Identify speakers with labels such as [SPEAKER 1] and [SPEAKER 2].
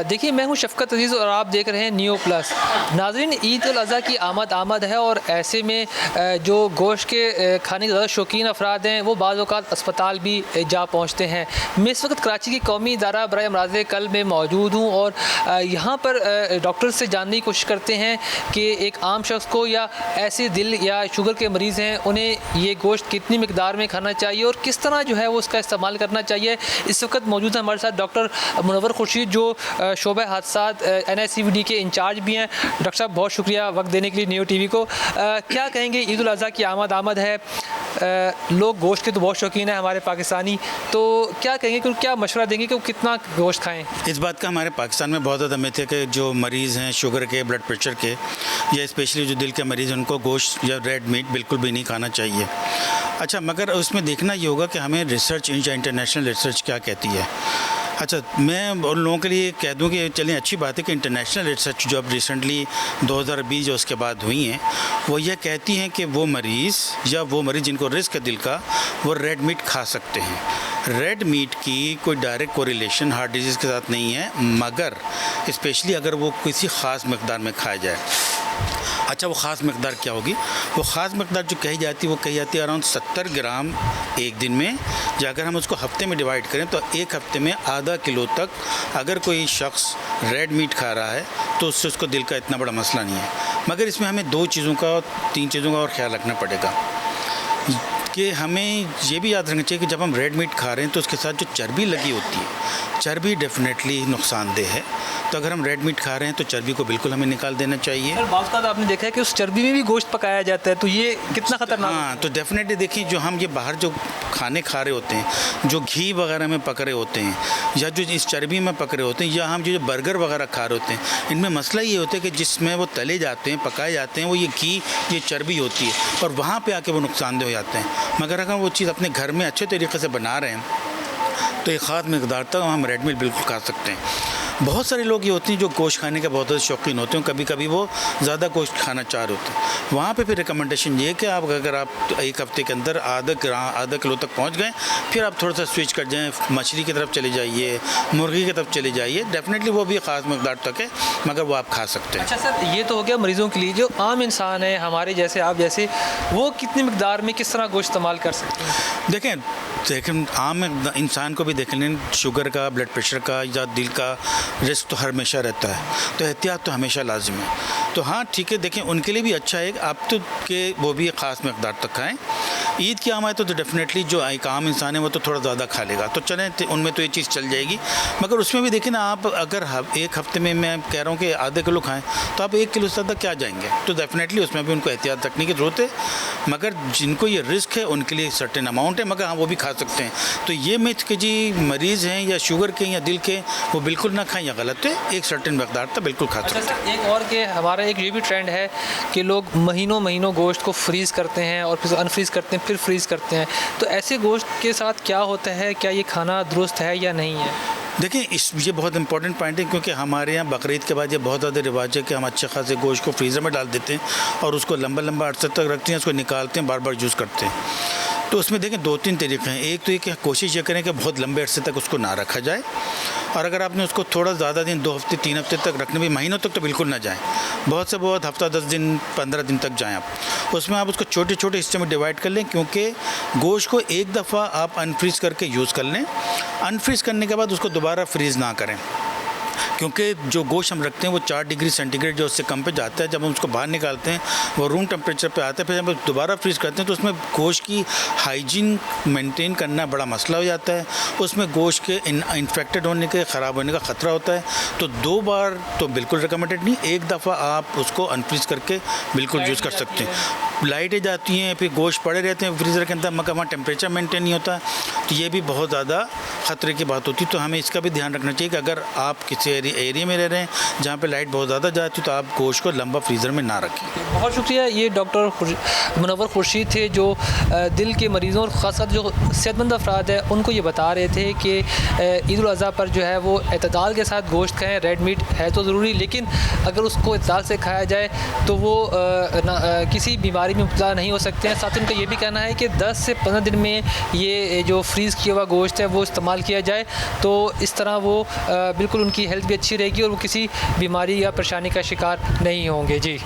[SPEAKER 1] देखिए, मैं हूं शफ़क़त अज़ीज़ और आप देख रहे हैं न्यू प्लस। नाज़रीन, ईद उल अज़हा की आमद है और ऐसे में जो गोश्त के खाने के ज़्यादा शौकीन अफराद हैं वो बाज़ औक़ात अस्पताल भी जा पहुँचते हैं। मैं इस वक्त कराची की कौमी इदारा बराए अमराज़ क़ल्ब में मौजूद हूँ और यहाँ पर डॉक्टर से जानने की कोशिश करते हैं कि एक आम शख्स को या ऐसे दिल या शुगर के मरीज़ हैं उन्हें ये गोश्त कितनी मिकदार में खाना चाहिए और किस तरह जो है वो उसका इस्तेमाल करना चाहिए। इस वक्त मौजूद है हमारे साथ डॉक्टर मुनव्वर खुर्शीद जो शोबा हादसात NICVD के इंचार्ज भी हैं। डॉक्टर साहब, बहुत शुक्रिया वक्त देने के लिए न्यू TV को। क्या कहेंगे, ईद उल अज़हा की आमद है, लोग गोश्त के तो बहुत शौकीन है हमारे पाकिस्तानी, तो क्या कहेंगे कि क्या मशवरा देंगे कि वो कितना गोश्त खाएँ?
[SPEAKER 2] इस बात का हमारे पाकिस्तान में बहुत ज़्यादा मिथ है कि जो मरीज़ हैं शुगर के, ब्लड प्रेशर के या स्पेशली जो दिल के मरीज़ हैं उनको गोश्त या रेड मीट बिल्कुल भी नहीं खाना चाहिए। अच्छा, मगर उसमें देखना ये होगा कि हमें रिसर्च या इंटरनेशनल रिसर्च क्या कहती है। अच्छा, मैं उन लोगों के लिए कह दूं कि चलें, अच्छी बात है कि इंटरनेशनल रिसर्च जो अब रिसेंटली 2020 जो उसके बाद हुई हैं वो ये कहती हैं कि वो मरीज़ जिनको रिस्क है दिल का, वो रेड मीट खा सकते हैं। रेड मीट की कोई डायरेक्ट कोरिलेशन हार्ट डिजीज़ के साथ नहीं है, मगर स्पेशली अगर वो किसी ख़ास मकदार में खाया जाए। अच्छा, वो ख़ास मकदार क्या होगी? वो ख़ास मकदार जो कही जाती है अराउंड 70 ग्राम एक दिन में। जो अगर हम उसको हफ्ते में डिवाइड करें तो एक हफ्ते में आधा किलो तक अगर कोई शख्स रेड मीट खा रहा है तो उससे उसको दिल का इतना बड़ा मसला नहीं है। मगर इसमें हमें 3 चीज़ों का और ख्याल रखना पड़ेगा कि हमें ये भी याद रखना चाहिए कि जब हम रेड मीट खा रहे हैं तो उसके साथ जो चर्बी लगी होती है, चर्बी डेफिनेटली नुकसानदेह है। तो अगर हम रेड मीट खा रहे हैं तो चर्बी को बिल्कुल हमें निकाल देना चाहिए।
[SPEAKER 1] और बात का आपने देखा है कि उस चर्बी में भी गोश्त पकाया जाता है, तो ये कितना ख़तरनाक?
[SPEAKER 2] हाँ, तो डेफिनेटली देखिए, जो हम ये बाहर जो खाने खा रहे होते हैं, जो घी वगैरह में पक रहे होते हैं या जो इस चर्बी में पक रहे होते हैं, या हम जो बर्गर वगैरह खा रहे होते हैं, इनमें मसला ये होता है कि जिसमें वो तले जाते हैं, पकाए जाते हैं, वो ये घी, ये चर्बी होती है और वहाँ पर आके वो नुकसानदेह हो जाते हैं। मगर अगर वो चीज़ अपने घर में अच्छे तरीके से बना रहे हैं तो एक ख़ास मकदार तक हम रेड मीट बिल्कुल खा सकते हैं। बहुत सारे लोग ये होते हैं जो गोश्त खाने के बहुत ज़्यादा शौकीन होते हैं, कभी कभी वो ज़्यादा गोश्त खाना चाह रहे होते हैं। वहाँ पे फिर रिकमेंडेशन ये है कि अगर आप एक हफ़्ते के अंदर आधा किलो तक पहुँच गए, फिर आप थोड़ा सा स्विच कर जाएँ, मछली की तरफ चले जाइए, मुर्गी की तरफ चले जाइए। डेफिनेटली वो भी ख़ास मकदार तक है, मगर वो आप खा सकते हैं।
[SPEAKER 1] अच्छा सर, ये तो हो गया मरीज़ों के लिए। जो आम इंसान है हमारे जैसे, आप जैसे, वो कितनी मकदार में किस तरह गोश्त इस्तेमाल कर सकते हैं?
[SPEAKER 2] देखें, आम इंसान को भी देख लें, शुगर का, ब्लड प्रेशर का या दिल का रिस्क तो हमेशा रहता है, तो एहतियात तो हमेशा लाजिम है। तो हाँ, ठीक है, देखें, उनके लिए भी अच्छा है आप तो कि वो भी एक ख़ास मकदार तक खाएँ। ईद की आम है तो डेफिनेटली जो एक आम इंसान है वो तो थोड़ा ज़्यादा खा लेगा, तो चलें उनमें तो ये चीज़ चल जाएगी। मगर उसमें भी देखें ना, आप अगर एक हफ़्ते में मैं कह रहा हूँ कि आधा किलो खाएँ तो आप 1 किलो से ज़्यादा क्या जाएंगे, तो डेफिनेटली उसमें भी उनको एहतियात रखने की ज़रूरत है। मगर जिनको ये रिस्क है उनके लिए सर्टेन अमाउंट है, मगर हाँ, वो भी खा सकते हैं। तो ये मिथ कि जी मरीज़ हैं या शुगर के या दिल के वो बिल्कुल ना खाएँ, या गलत है। एक सर्टेन मकदार तक बिल्कुल खा सकते हैं।
[SPEAKER 1] अच्छा, एक और कि हमारा एक ये भी ट्रेंड है कि लोग महीनों गोश्त को फ्रीज़ करते हैं और फिर अनफ्रीज़ करते हैं, फिर फ्रीज़ करते हैं। तो ऐसे गोश्त के साथ क्या होता है, क्या ये खाना दुरुस्त है या नहीं है?
[SPEAKER 2] देखें, ये बहुत इंपॉर्टेंट पॉइंट है, क्योंकि हमारे यहाँ बकरीद के बाद ये बहुत ज़्यादा रिवाज है कि हम अच्छे खासे गोश्त को फ्रीज़र में डाल देते हैं और उसको लंबा अरसे तक रखते हैं, उसको निकालते हैं, बार बार यूज़ करते हैं। तो उसमें देखें 2-3 तरीके हैं। एक तो ये कि कोशिश ये करें कि बहुत लंबे अरसे तक उसको ना रखा जाए, और अगर आपने उसको थोड़ा ज़्यादा दिन, 2 हफ्ते 3 हफ्ते तक रखने में, महीनों तक तो बिल्कुल ना जाएँ, बहुत से बहुत हफ्ता 10 दिन 15 दिन तक जाएँ आप। उसमें आप उसको छोटे छोटे हिस्से में डिवाइड कर लें, क्योंकि गोश्त को एक दफ़ा आप अनफ्रीज़ करके यूज़ कर लें। अनफ्रीज़ करने के बाद उसको दोबारा फ्रीज़ ना करें, क्योंकि जो गोश्त हम रखते हैं वो 4 डिग्री सेंटीग्रेड जो उससे कम पे जाता है। जब हम उसको बाहर निकालते हैं वो रूम टेम्परेचर पे आता है, फिर जब हम दोबारा फ्रीज़ करते हैं तो उसमें गोश्त की हाइजीन मेंटेन करना बड़ा मसला हो जाता है। उसमें गोश्त के इन्फेक्टेड होने के, ख़राब होने का ख़तरा होता है। तो 2 बार तो बिल्कुल रिकमेंडेड नहीं, एक दफ़ा आप उसको अनफ्रीज़ करके बिल्कुल यूज़ कर सकते हैं। लाइटें जाती हैं, फिर गोश्त पड़े रहते हैं फ्रीज़र के अंदर, मगर वहाँ टेम्परेचर मेंटेन नहीं होता, तो ये भी बहुत ज़्यादा ख़तरे की बात होती है। तो हमें इसका भी ध्यान रखना चाहिए कि अगर आप किसी एरिया में रह रहे हैं जहाँ पे लाइट बहुत ज़्यादा जाती है तो आप गोश्त को लंबा फ्रीज़र में ना रखें।
[SPEAKER 1] बहुत शुक्रिया। ये डॉक्टर मुनव्वर खुर्शीद थे जो दिल के मरीज़ों और ख़ासकर जो सेहतमंद अफराद हैं उनको ये बता रहे थे कि ईद उल अज़हा पर जो है वो एतदाल के साथ गोश्त खाएँ। रेड मीट है तो ज़रूरी, लेकिन अगर उसको एतदाल से खाया जाए तो वो किसी बीमारी बीमारी में मुब्तला नहीं हो सकते हैं। साथ ही उनका ये भी कहना है कि 10 से 15 दिन में ये जो फ्रीज़ किया हुआ गोश्त है वो इस्तेमाल किया जाए, तो इस तरह वो बिल्कुल उनकी हेल्थ भी अच्छी रहेगी और वो किसी बीमारी या परेशानी का शिकार नहीं होंगे। जी।